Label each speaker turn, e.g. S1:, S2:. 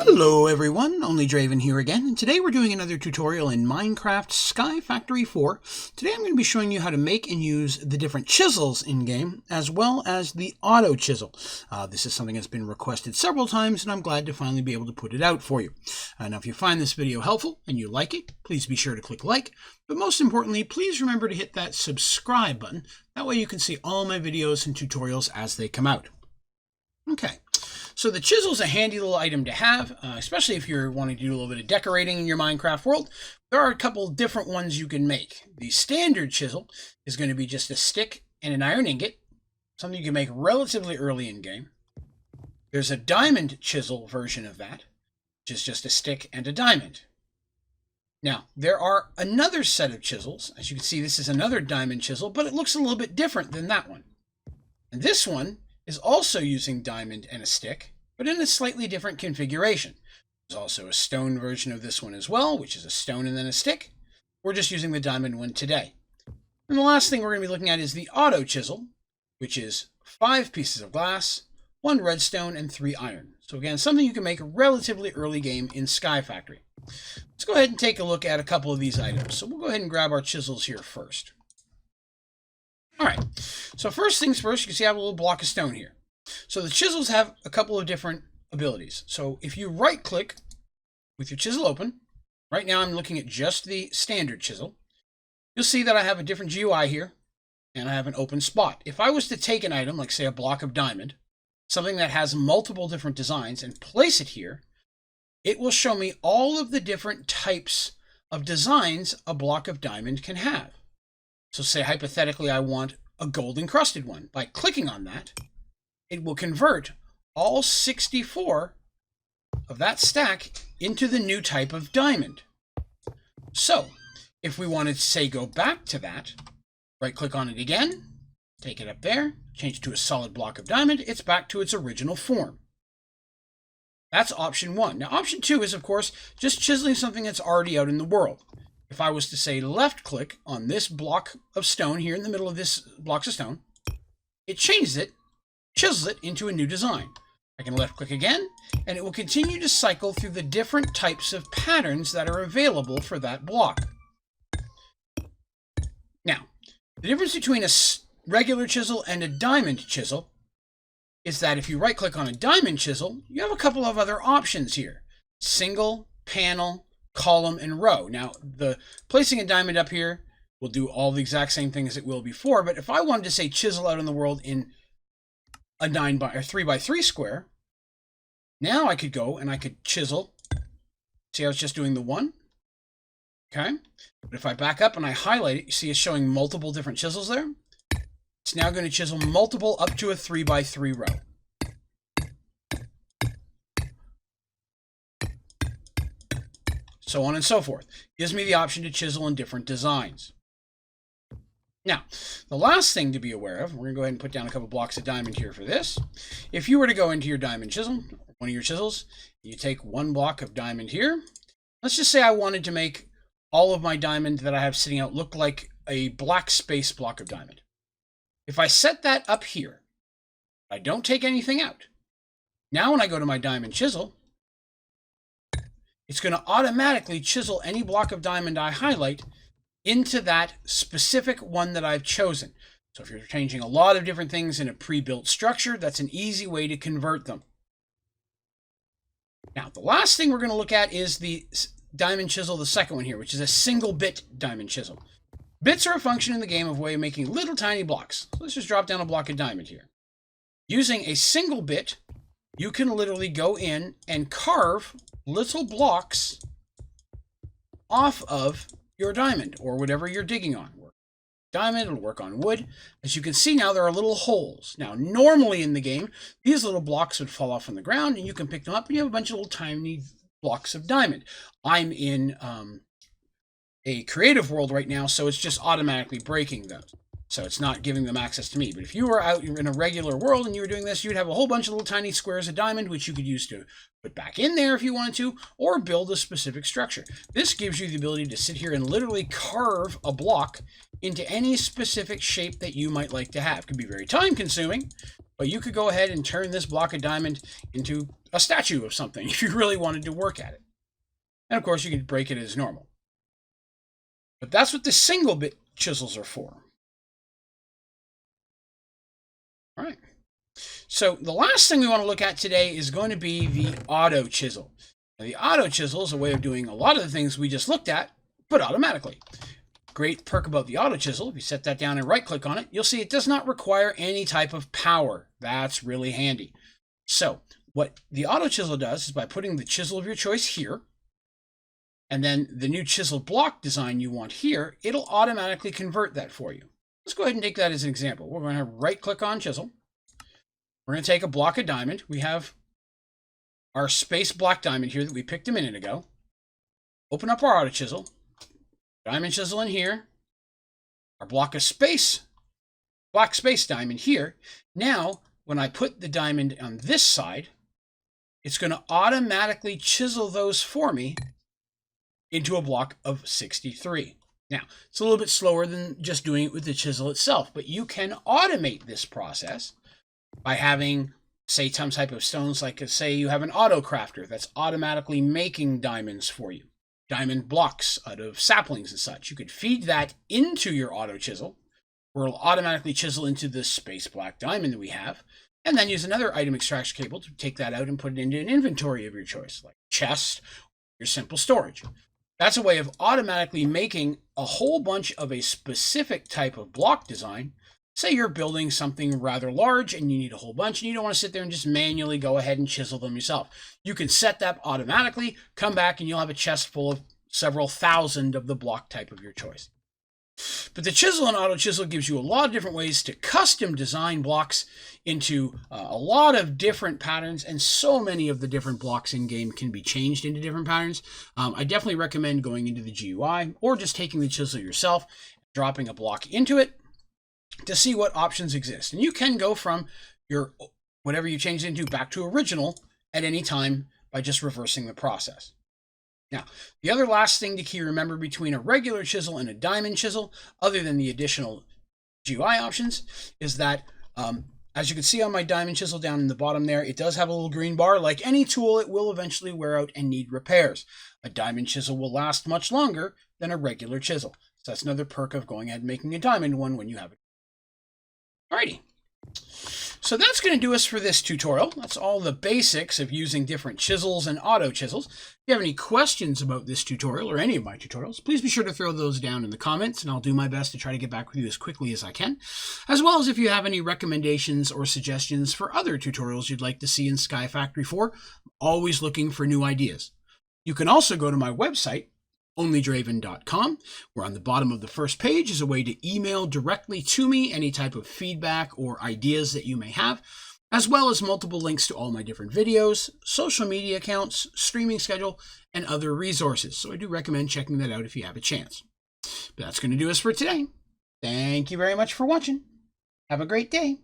S1: Hello everyone, Onlydraven here again, and today we're doing another tutorial in Minecraft Sky Factory 4. Today I'm going to be showing you how to make and use the different chisels in-game, as well as the Auto-Chisel. This is something that's been requested several times, and I'm glad to finally be able to put it out for you. Now if you find this video helpful and you like it, please be sure to click like, but most importantly, please remember to hit that subscribe button. That way you can see all my videos and tutorials as they come out. Okay. So the chisel is a handy little item to have, especially if you're wanting to do a little bit of decorating in your Minecraft world. There are a couple different ones you can make. The standard chisel is going to be just a stick and an iron ingot, something you can make relatively early in game. There's a diamond chisel version of that, which is just a stick and a diamond. Now, there are another set of chisels. As you can see, this is another diamond chisel, but it looks a little bit different than that one. And this one is also using diamond and a stick, but in a slightly different configuration. There's also a stone version of this one as well, which is a stone and then a stick. We're just using the diamond one today. And the last thing we're going to be looking at is the Auto-Chisel, which is 5 pieces of glass, 1 redstone, and 3 iron. So again, something you can make relatively early game in Sky Factory. Let's go ahead and take a look at a couple of these items. So we'll go ahead and grab our chisels here first. All right, so first things first, you can see I have a little block of stone here. So the chisels have a couple of different abilities. So if you right click with your chisel open, right now I'm looking at just the standard chisel, you'll see that I have a different GUI here and I have an open spot. If I was to take an item, like say a block of diamond, something that has multiple different designs, and place it here, it will show me all of the different types of designs a block of diamond can have. So say hypothetically I want a gold encrusted one. By clicking on that, it will convert all 64 of that stack into the new type of diamond. So if we wanted to say go back to that, right click on it again, take it up there, change it to a solid block of diamond, it's back to its original form. That's option 1. Now option 2 is of course just chiseling something that's already out in the world. If I was to say left click on this block of stone here in the middle of this blocks of stone, it changes it, chisels it into a new design. I can left click again, and it will continue to cycle through the different types of patterns that are available for that block. Now, the difference between a regular chisel and a diamond chisel is that if you right click on a diamond chisel, you have a couple of other options here. Single, panel, column, and row. Now, the placing a diamond up here will do all the exact same thing as it will before, but if I wanted to say chisel out in the world in a 3x3 square, now I could go and I could chisel. See, I was just doing the one. Okay. But if I back up and I highlight it, you see it's showing multiple different chisels there. It's now going to chisel multiple up to a 3x3 row. So on and so forth. Gives me the option to chisel in different designs. Now, the last thing to be aware of, we're going to go ahead and put down a couple blocks of diamond here for this. If you were to go into your diamond chisel, one of your chisels, you take 1 block of diamond here. Let's just say I wanted to make all of my diamond that I have sitting out look like a black space block of diamond. If I set that up here, I don't take anything out. Now when I go to my diamond chisel, it's going to automatically chisel any block of diamond I highlight into that specific one that I've chosen. So if you're changing a lot of different things in a pre-built structure, that's an easy way to convert them. Now, the last thing we're going to look at is the diamond chisel, the second one here, which is a single bit diamond chisel. Bits are a function in the game of way of making little tiny blocks. So let's just drop down a block of diamond here. Using a single bit, you can literally go in and carve little blocks off of your diamond or whatever you're digging on. Diamond will work on wood. As you can see now, there are little holes. Now, normally in the game, these little blocks would fall off on the ground and you can pick them up and you have a bunch of little tiny blocks of diamond. I'm in a creative world right now, so it's just automatically breaking those. So it's not giving them access to me. But if you were out in a regular world and you were doing this, you'd have a whole bunch of little tiny squares of diamond, which you could use to put back in there if you wanted to, or build a specific structure. This gives you the ability to sit here and literally carve a block into any specific shape that you might like to have. It could be very time consuming, But you could go ahead and turn this block of diamond into a statue of something if you really wanted to work at it. And of course, you could break it as normal. But that's what the single bit chisels are for. All right. So the last thing we want to look at today is going to be the Auto-Chisel. Now, the Auto-Chisel is a way of doing a lot of the things we just looked at, but automatically. Great perk about the Auto-Chisel, if you set that down and right-click on it, you'll see it does not require any type of power. That's really handy. So what the Auto-Chisel does is by putting the chisel of your choice here, and then the new chisel block design you want here, it'll automatically convert that for you. Let's go ahead and take that as an example. We're going to right-click on Chisel. We're going to take a block of diamond. We have our space block diamond here that we picked a minute ago. Open up our Auto-Chisel. Diamond chisel in here. Our block of space, black space diamond here. Now, when I put the diamond on this side, it's going to automatically chisel those for me into a block of 63. Now, it's a little bit slower than just doing it with the chisel itself, but you can automate this process by having, say, some type of stones, like say you have an auto crafter that's automatically making diamonds for you, diamond blocks out of saplings and such. You could feed that into your auto chisel, where it'll automatically chisel into this space black diamond that we have, and then use another item extraction cable to take that out and put it into an inventory of your choice, like chest, your simple storage. That's a way of automatically making a whole bunch of a specific type of block design. Say you're building something rather large and you need a whole bunch and you don't want to sit there and just manually go ahead and chisel them yourself. You can set that automatically, come back, and you'll have a chest full of several thousand of the block type of your choice. But the chisel and auto chisel gives you a lot of different ways to custom design blocks into a lot of different patterns, and so many of the different blocks in game can be changed into different patterns. I definitely recommend going into the GUI or just taking the chisel yourself, dropping a block into it to see what options exist. And you can go from your whatever you changed into back to original at any time by just reversing the process. Now, the other last thing to remember between a regular chisel and a diamond chisel, other than the additional GUI options, is that as you can see on my diamond chisel down in the bottom there, it does have a little green bar. Like any tool, it will eventually wear out and need repairs. A diamond chisel will last much longer than a regular chisel. So that's another perk of going ahead and making a diamond one when you have it. Alrighty. So that's going to do us for this tutorial. That's all the basics of using different chisels and auto chisels. If you have any questions about this tutorial or any of my tutorials, please be sure to throw those down in the comments, and I'll do my best to try to get back with you as quickly as I can. As well as if you have any recommendations or suggestions for other tutorials you'd like to see in Sky Factory 4, I'm always looking for new ideas. You can also go to my website, Onlydraven.com, where on the bottom of the first page is a way to email directly to me any type of feedback or ideas that you may have, as well as multiple links to all my different videos, social media accounts, streaming schedule, and other resources. So I do recommend checking that out if you have a chance. But that's going to do us for today. Thank you very much for watching. Have a great day.